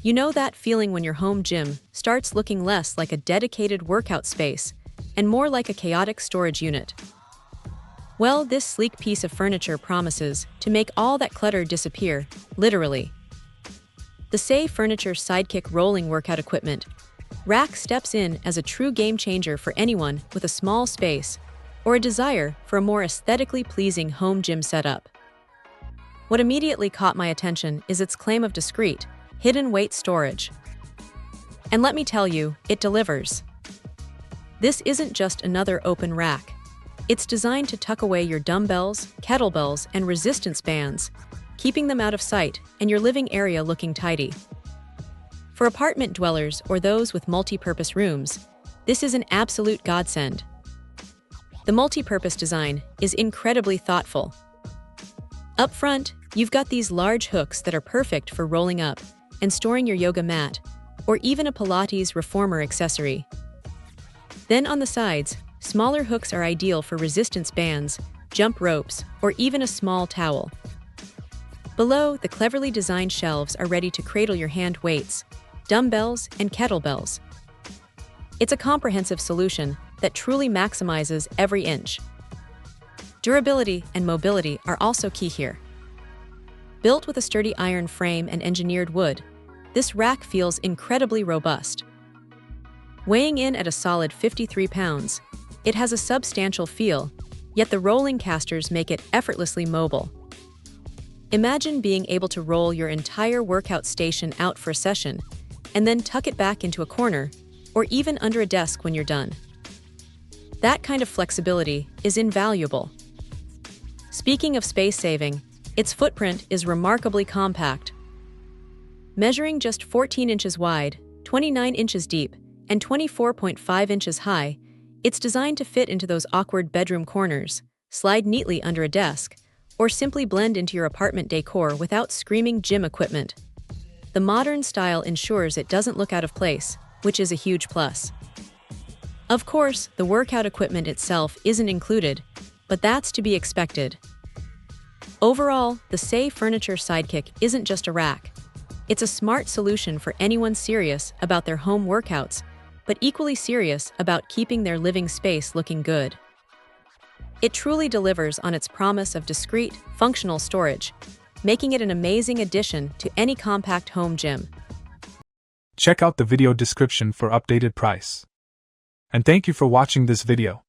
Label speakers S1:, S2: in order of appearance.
S1: You know that feeling when your home gym starts looking less like a dedicated workout space and more like a chaotic storage unit? Well, this sleek piece of furniture promises to make all that clutter disappear, literally. The SEI Furniture Sidekick rolling workout equipment rack steps in as a true game changer for anyone with a small space or a desire for a more aesthetically pleasing home gym setup. What immediately caught my attention is its claim of discreet, hidden weight storage. And let me tell you, it delivers. This isn't just another open rack. It's designed to tuck away your dumbbells, kettlebells, and resistance bands, keeping them out of sight and your living area looking tidy. For apartment dwellers or those with multi-purpose rooms, this is an absolute godsend. The multi-purpose design is incredibly thoughtful. Up front, you've got these large hooks that are perfect for rolling up and storing your yoga mat, or even a Pilates reformer accessory. Then on the sides, smaller hooks are ideal for resistance bands, jump ropes, or even a small towel. Below, the cleverly designed shelves are ready to cradle your hand weights, dumbbells, and kettlebells. It's a comprehensive solution that truly maximizes every inch. Durability and mobility are also key here. Built with a sturdy iron frame and engineered wood, this rack feels incredibly robust. Weighing in at a solid 53 pounds, it has a substantial feel, yet the rolling casters make it effortlessly mobile. Imagine being able to roll your entire workout station out for a session, and then tuck it back into a corner, or even under a desk when you're done. That kind of flexibility is invaluable. Speaking of space saving, its footprint is remarkably compact. Measuring just 14 inches wide, 29 inches deep, and 24.5 inches high, it's designed to fit into those awkward bedroom corners, slide neatly under a desk, or simply blend into your apartment decor without screaming gym equipment. The modern style ensures it doesn't look out of place, which is a huge plus. Of course, the workout equipment itself isn't included, but that's to be expected. Overall, the SEI Furniture Sidekick isn't just a rack. It's a smart solution for anyone serious about their home workouts, but equally serious about keeping their living space looking good. It truly delivers on its promise of discreet, functional storage, making it an amazing addition to any compact home gym.
S2: Check out the video description for updated price. And thank you for watching this video.